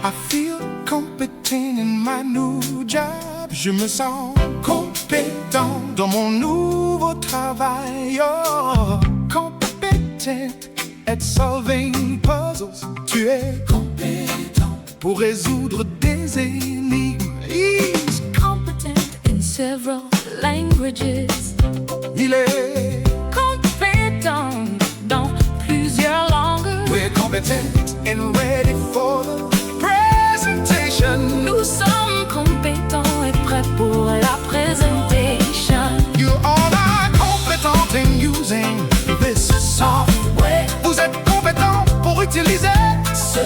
I feel competent in my new job. Je me sens compétent dans mon nouveau travail. Oh, competent at solving puzzles. Tu es compétent pour résoudre des énigmes. He's Competent in several languages. Il est Compétent dans plusieurs langues. We're competent and ready for the presentation. Nous sommes compétents et prêts pour la présentation. You all are competent in using this software. Vous êtes compétent pour utiliser Ce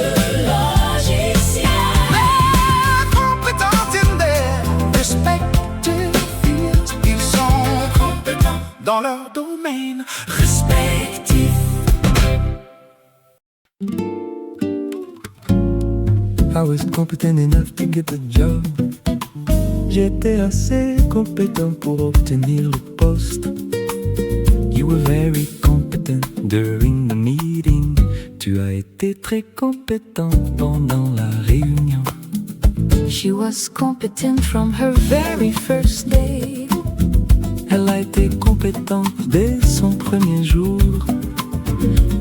logiciel. They're competent in their respective fields. Ils sont compétents dans leur domaine respectif. I was competent enough to get the job. J'étais assez compétent pour obtenir le poste. You were very competent during the meeting. Tu as été très compétent pendant la réunion. She was competent from her very first day. Elle a été compétente dès son premier jour.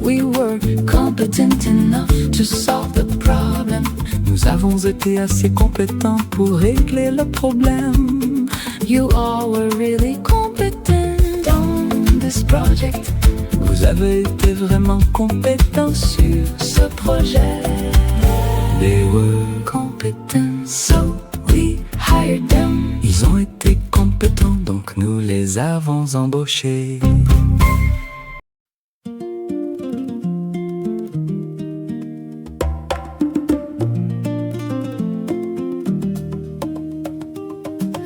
We were competent enough to solve the problem. Nous avons été assez compétents pour régler le problème. You all were really competent on this project. Vous avez été vraiment compétents sur Ce projet. They were Competent, so we hired them. Ils ont été compétents, donc nous les avons embauchés.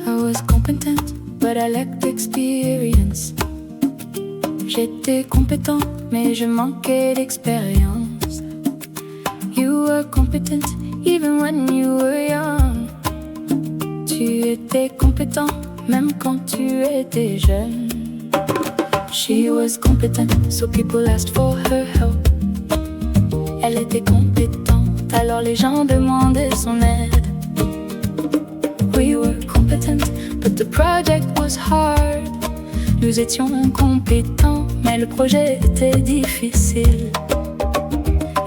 I was competent, but I lacked experience. J'étais compétent, mais je manquais d'expérience. You were competent, even when you were young. Tu étais compétent, même quand tu étais jeune. She was competent, so people asked for her help. Elle était compétente, alors les gens demandaient son aide. We were competent, but the project was hard. Nous étions compétents, mais le projet était difficile.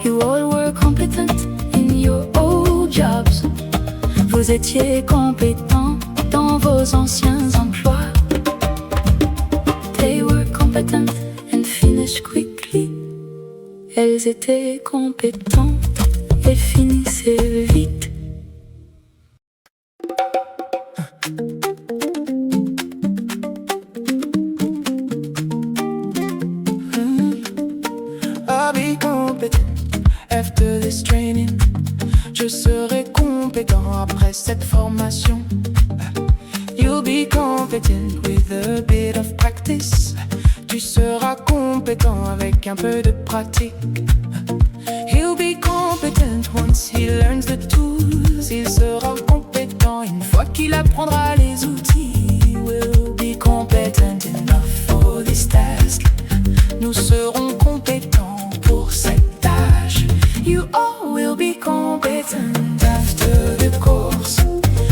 You all were competent in your old jobs. Vous étiez compétents dans vos anciens emplois. They were competent and finished quickly. Elles étaient compétentes et finissaient vite. I'll be competent after this training. Je serai compétent après cette formation. You'll be competent with a bit of practice. Tu seras compétent avec un peu de pratique. He'll be competent once he learns the tools. Il sera compétent une fois qu'il apprendra les outils. We'll be competent enough for this task. Nous serons compétents pour cette tâche. You all will be competent after the course.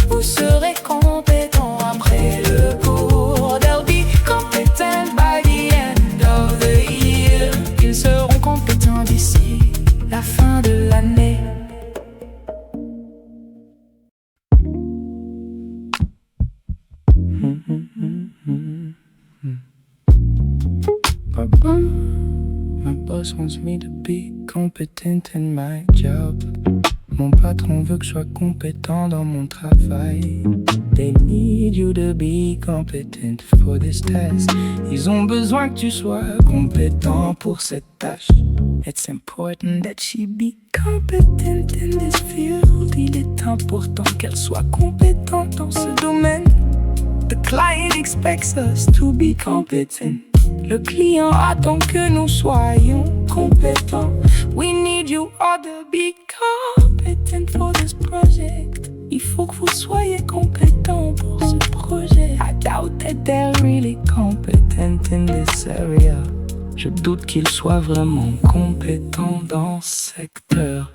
Vous serez compétents après le cours. They'll be competent by the end of the year. Ils seront compétents d'ici la fin de l'année. My boss wants me to be competent in my job. Mon patron veut que je sois compétent dans mon travail. They need you to be competent for this task. Ils ont besoin que tu sois compétent pour cette tâche. It's important that she be competent in this field. Il est important qu'elle soit compétente dans ce domaine. The client expects us to be competent. Le client attend que nous soyons compétents. We need you all to be competent for this project. Il faut que vous soyez compétents pour ce projet. I doubt that they're really competent in this area. Je doute qu'ils soient vraiment compétents dans ce secteur.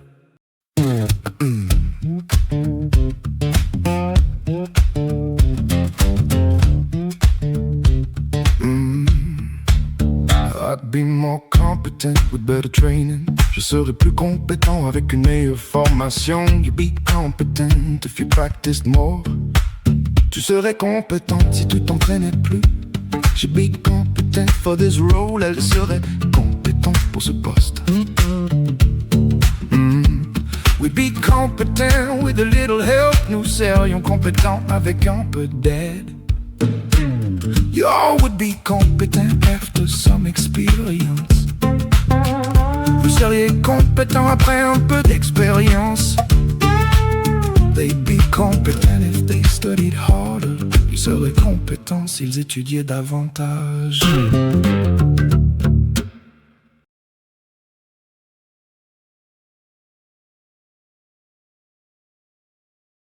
competent with better training. Je serai plus compétent avec une meilleure formation. You be competent if you practiced more. Tu serais compétent si tu t'entraînais plus. She'd be competent for this role. Elle serait compétente pour ce poste. We'd be competent with a little help. Nous serions compétents avec un peu d'aide. You all would be competent after some experience. Vous seriez compétent après un peu d'expérience. They'd be competent if they studied harder. Ils seraient compétents s'ils étudiaient davantage.